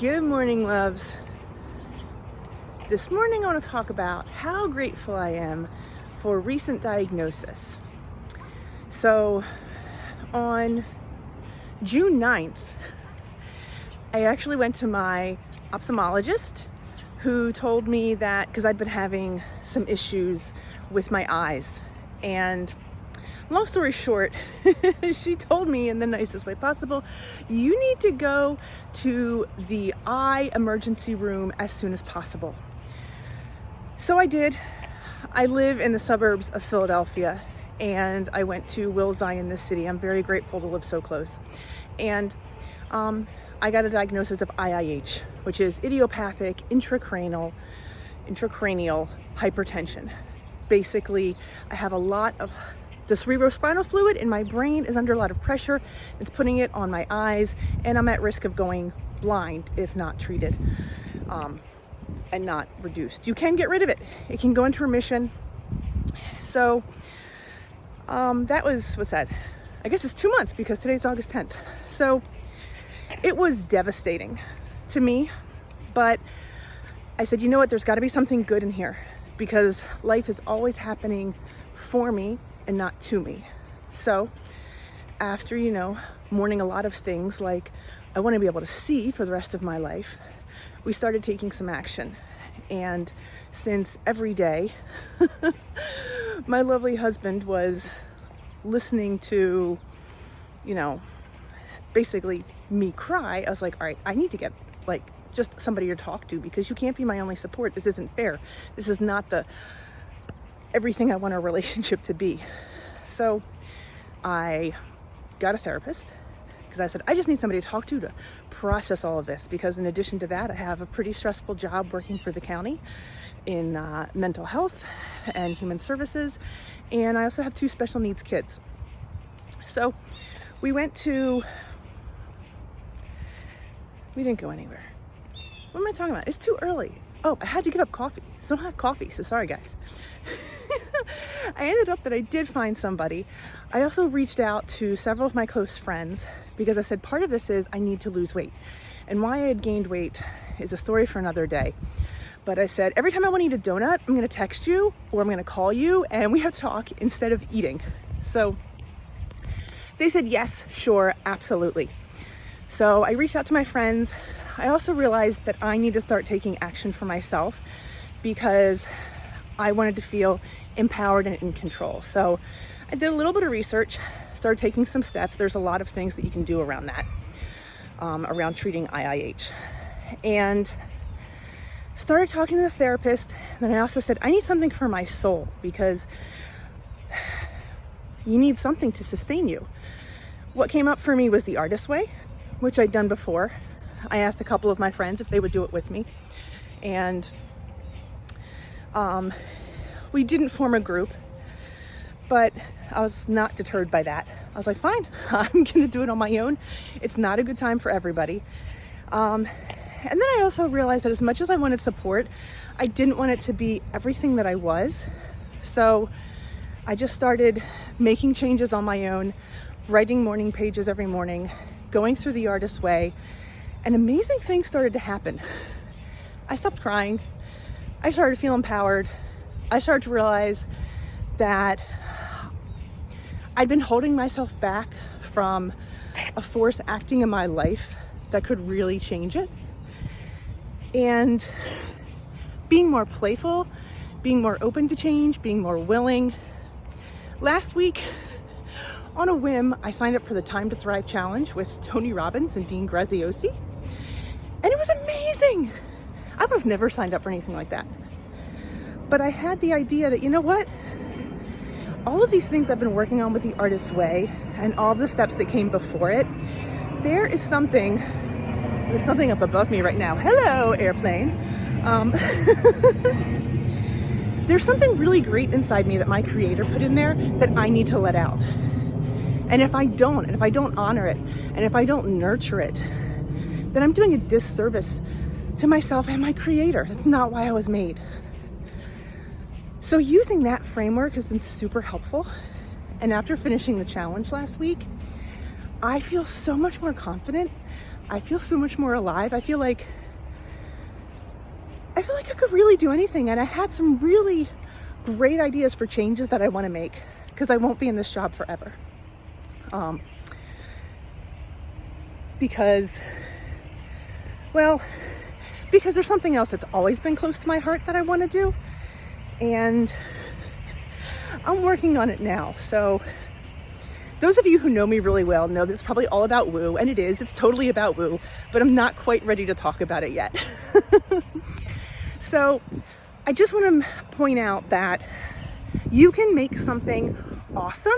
Good morning, loves. This morning I want to talk about how grateful I am for recent diagnosis. So on June 9th, I actually went to my ophthalmologist who told me that because I'd been having some issues with my eyes, and long story short, she told me in the nicest way possible, you need to go to the eye emergency room as soon as possible. So I did. I live in the suburbs of Philadelphia, and I went to Wills Eye in this city. I'm very grateful to live so close. And I got a diagnosis of IIH, which is idiopathic intracranial hypertension. Basically, I have a lot of the cerebrospinal fluid in my brain is under a lot of pressure. It's putting it on my eyes, and I'm at risk of going blind if not treated and not reduced. You can get rid of it. It can go into remission. So that was, what's that? I guess it's 2 months because today's August 10th. So it was devastating to me, but I said, you know what, there's got to be something good in here because life is always happening for me and not to me. So after, mourning a lot of things like I want to be able to see for the rest of my life, we started taking some action. And since every day my lovely husband was listening to, basically me cry, I was like, all right, I need to get just somebody to talk to because you can't be my only support. This isn't fair. This is not the everything I want a relationship to be. So I got a therapist because I said, I just need somebody to talk to process all of this, because in addition to that, I have a pretty stressful job working for the county in mental health and human services. And I also have 2 special needs kids. So we didn't go anywhere. What am I talking about? It's too early. Oh, I had to give up coffee. So I don't have coffee. So sorry, guys. I ended up that I did find somebody. I also reached out to several of my close friends because I said part of this is I need to lose weight. And why I had gained weight is a story for another day. But I said, every time I want to eat a donut, I'm going to text you or I'm going to call you and we have to talk instead of eating. So they said, yes, sure, absolutely. So I reached out to my friends. I also realized that I need to start taking action for myself because I wanted to feel empowered and in control. So I did a little bit of research, started taking some steps. There's a lot of things that you can do around that, around treating IIH. And started talking to the therapist. And then I also said, I need something for my soul because you need something to sustain you. What came up for me was the artist way, which I'd done before. I asked a couple of my friends if they would do it with me. And we didn't form a group, but I was not deterred by that. I was like, fine, I'm gonna do it on my own. It's not a good time for everybody. And then I also realized that as much as I wanted support, I didn't want it to be everything that I was. So I just started making changes on my own, writing morning pages every morning, going through the artist way, and amazing things started to happen. I stopped crying. I started to feel empowered. I started to realize that I'd been holding myself back from a force acting in my life that could really change it. And being more playful, being more open to change, being more willing. Last week, on a whim, I signed up for the Time to Thrive Challenge with Tony Robbins and Dean Graziosi. And it was amazing. I would have never signed up for anything like that. But I had the idea that, you know what? All of these things I've been working on with the artist's way and all of the steps that came before it, there's something up above me right now. Hello, airplane. There's something really great inside me that my creator put in there that I need to let out. And if I don't honor it, and if I don't nurture it, then I'm doing a disservice to myself and my creator. That's not why I was made. So using that framework has been super helpful. And after finishing the challenge last week, I feel so much more confident. I feel so much more alive. I feel like I could really do anything, and I had some really great ideas for changes that I want to make, because I won't be in this job forever. Because there's something else that's always been close to my heart that I want to do, and I'm working on it now. So those of you who know me really well know that it's probably all about woo, and it's totally about woo, but I'm not quite ready to talk about it yet. So I just want to point out that you can make something awesome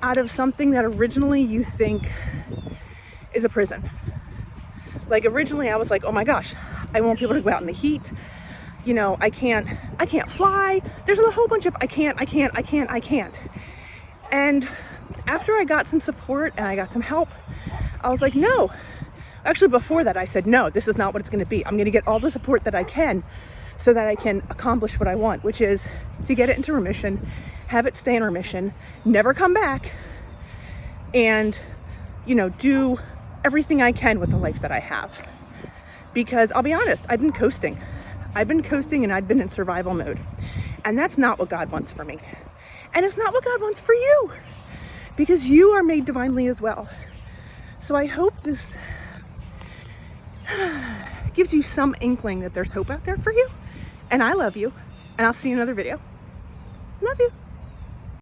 out of something that originally you think is a prison. Like originally I was like, oh my gosh, I won't be able to go out in the heat. You know, I can't fly. There's a whole bunch of I can't. And after I got some support and I got some help, I was like, no. Actually, before that, I said, no, this is not what it's going to be. I'm going to get all the support that I can so that I can accomplish what I want, which is to get it into remission, have it stay in remission, never come back, and, you know, do everything I can with the life that I have. Because I'll be honest, I've been coasting and I've been in survival mode. And that's not what God wants for me. And it's not what God wants for you, because you are made divinely as well. So I hope this gives you some inkling that there's hope out there for you. And I love you. And I'll see you in another video. Love you.